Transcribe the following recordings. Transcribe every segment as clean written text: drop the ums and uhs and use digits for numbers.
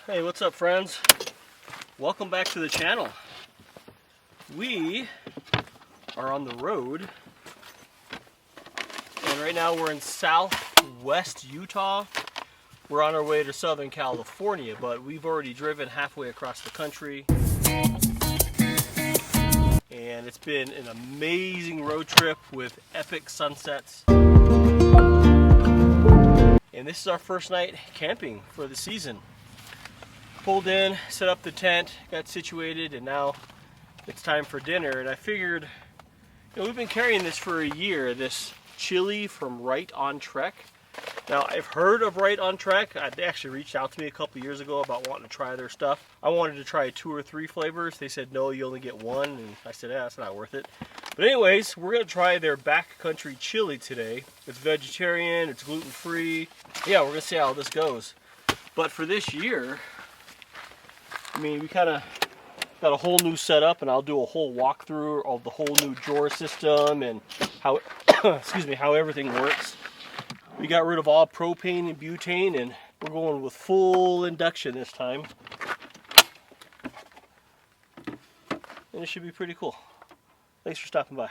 Hey, what's up, friends? Welcome back to the channel. We are on the road, and right now we're in southwest Utah. We're on our way to Southern California, but we've already driven halfway across the country. And it's been an amazing road trip with epic sunsets. And this is our first night camping for the season. Pulled in, set up the tent, got situated, and now it's time for dinner. And I figured, we've been carrying this for a year, this chili from Right on Trek. Now, I've heard of Right on Trek. They actually reached out to me a couple years ago about wanting to try their stuff. I wanted to try 2 or 3 flavors. They said, no, you only get 1. And I said, yeah, that's not worth it. But anyways, we're going to try their backcountry chili today. It's vegetarian, it's gluten-free. Yeah, we're going to see how this goes. But for this year, we kind of got a whole new setup, and I'll do a whole walkthrough of the whole new drawer system and how, excuse me, how everything works. We got rid of all propane and butane, and we're going with full induction this time. And it should be pretty cool. Thanks for stopping by.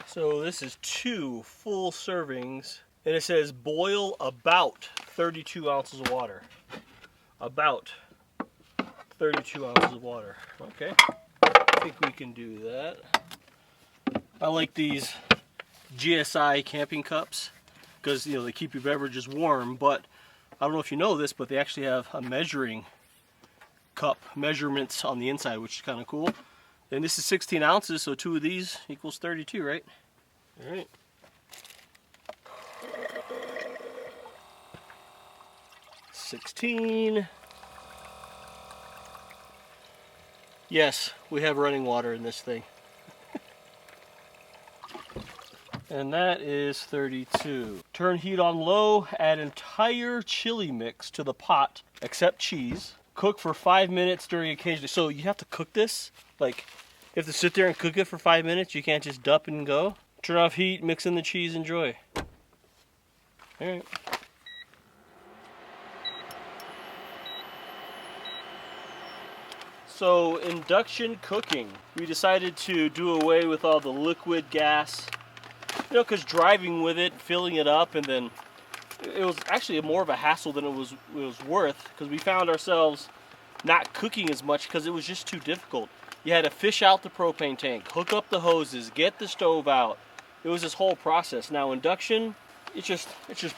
So this is 2 full servings, and it says boil about 32 ounces of water. About 32 ounces of water. Okay, I think we can do that. I like these GSI camping cups because they keep your beverages warm, but I don't know if you know this, but they actually have a measuring cup measurements on the inside, which is kind of cool. And this is 16 ounces, so 2 of these equals 32, right? All right. $16. Yes, we have running water in this thing. And that is 32. Turn heat on low, add entire chili mix to the pot, except cheese. Cook for 5 minutes during occasionally. So you have to cook this? Like, you have to sit there and cook it for 5 minutes? You can't just dump and go? Turn off heat, mix in the cheese, enjoy. Alright. So, induction cooking. We decided to do away with all the liquid gas. Because driving with it, filling it up, and then it was actually more of a hassle than it was worth, because we found ourselves not cooking as much because it was just too difficult. You had to fish out the propane tank, hook up the hoses, get the stove out. It was this whole process. Now induction, it's just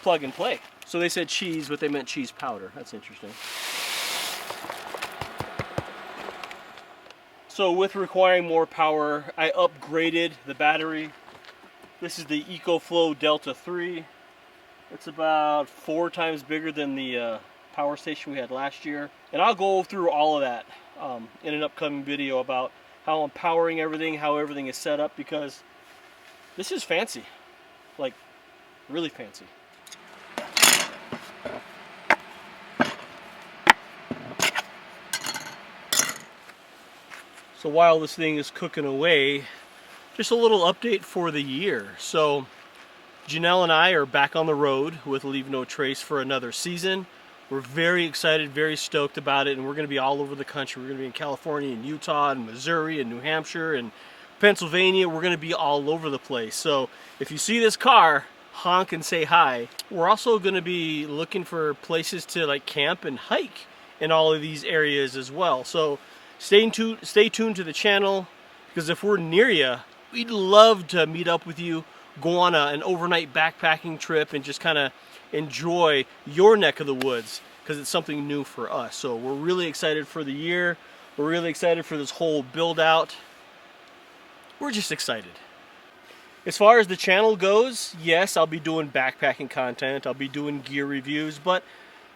plug and play. So they said cheese, but they meant cheese powder. That's interesting. So with requiring more power, I upgraded the battery. This is the EcoFlow Delta 3. It's about 4 times bigger than the power station we had last year. And I'll go through all of that in an upcoming video about how I'm powering everything, how everything is set up, because this is fancy. Like, really fancy. So while this thing is cooking away, just a little update for the year. So Janelle and I are back on the road with Leave No Trace for another season. We're very excited, very stoked about it, and we're going to be all over the country. We're going to be in California and Utah and Missouri and New Hampshire and Pennsylvania. We're going to be all over the place. So if you see this car, honk and say hi. We're also going to be looking for places to camp and hike in all of these areas as well. So stay tuned to the channel, because if we're near you, we'd love to meet up with you, go on an overnight backpacking trip, and just kind of enjoy your neck of the woods, because it's something new for us. So we're really excited for the year. We're really excited for this whole build out. We're just excited. As far as the channel goes, yes, I'll be doing backpacking content. I'll be doing gear reviews, but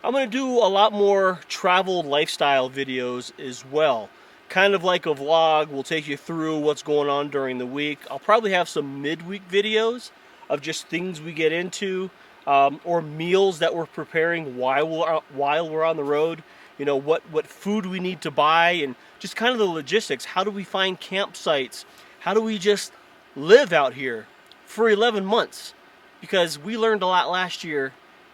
I'm going to do a lot more travel lifestyle videos as well. Kind of like a vlog. We'll take you through what's going on during the week. I'll probably have some midweek videos of just things we get into, or meals that we're preparing while we're on the road. What food we need to buy, and just kind of the logistics. How do we find campsites? how do we just live out here for 11 months? Because we learned a lot last year,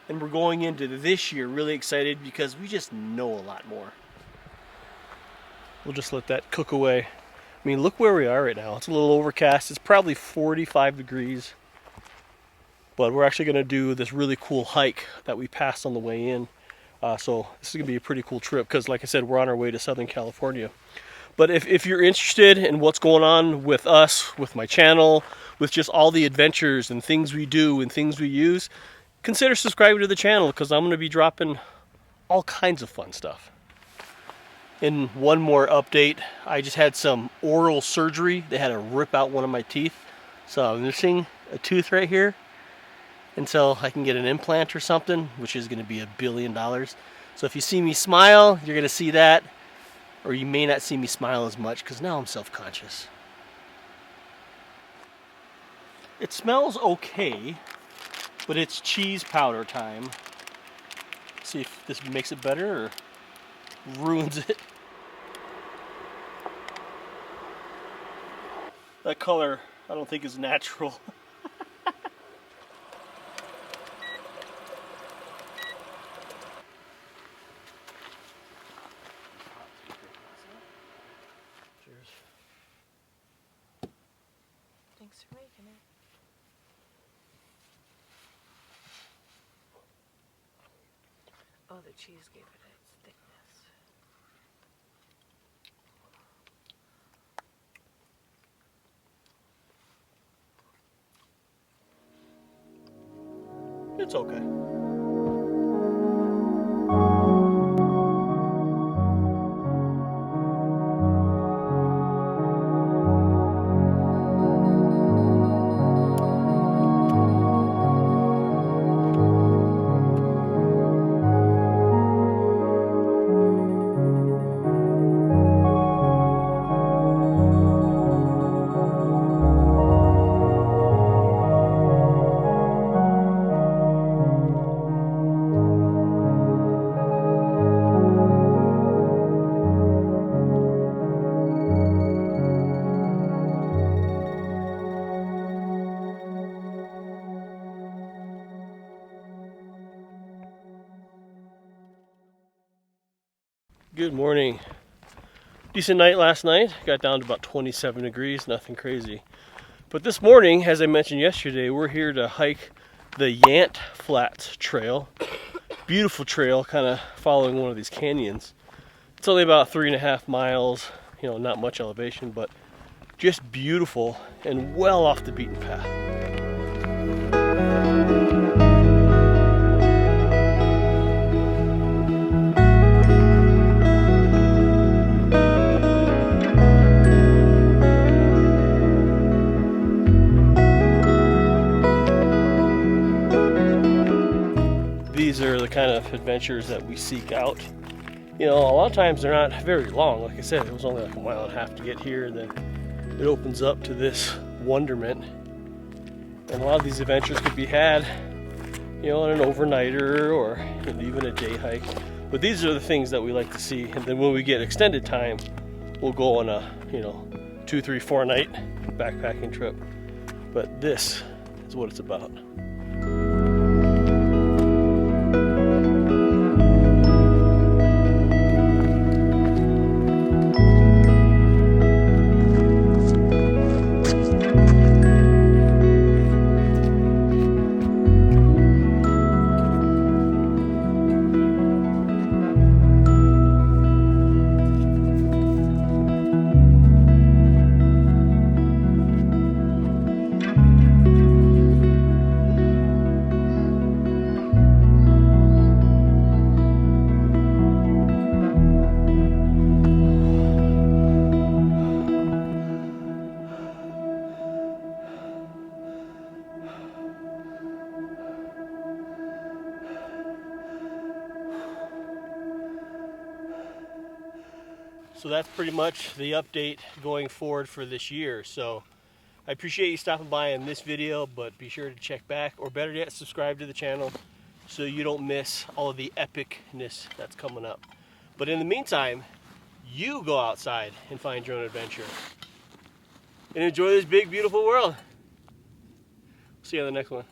and we're going into this year really excited because we just know a lot more. We'll just let that cook away. I mean, look where we are right now. It's a little overcast. It's probably 45 degrees. But we're actually going to do this really cool hike that we passed on the way in. So this is going to be a pretty cool trip because, like I said, we're on our way to Southern California. But if you're interested in what's going on with us, with my channel, with just all the adventures and things we do and things we use, consider subscribing to the channel because I'm going to be dropping all kinds of fun stuff. And one more update, I just had some oral surgery. They had to rip out one of my teeth. So I'm missing a tooth right here until I can get an implant or something, which is going to be $1 billion. So if you see me smile, you're going to see that. Or you may not see me smile as much because now I'm self-conscious. It smells okay, but it's cheese powder time. See if this makes it better or ruins it. That color, I don't think is natural. Cheers. Thanks for making it. Oh, the cheese gave it its thickness. It's okay. Good morning. Decent night last night. Got down to about 27 degrees, nothing crazy. But this morning, as I mentioned yesterday, we're here to hike the Yant Flats Trail. Beautiful trail, kind of following one of these canyons. It's only about 3.5 miles, you know, not much elevation, but just beautiful and well off the beaten path. These are the kind of adventures that we seek out. You know, a lot of times they're not very long. Like I said, it was only like 1.5 miles to get here, and then it opens up to this wonderment. And a lot of these adventures could be had, you know, on an overnighter or even a day hike. But these are the things that we like to see. And then when we get extended time, we'll go on a, you know, 2, 3, 4 night backpacking trip. But this is what it's about. So that's pretty much the update going forward for this year. So I appreciate you stopping by in this video, but be sure to check back, or better yet, subscribe to the channel so you don't miss all of the epicness that's coming up. But in the meantime, you go outside and find your own adventure. and enjoy this big, beautiful world. See you on the next one.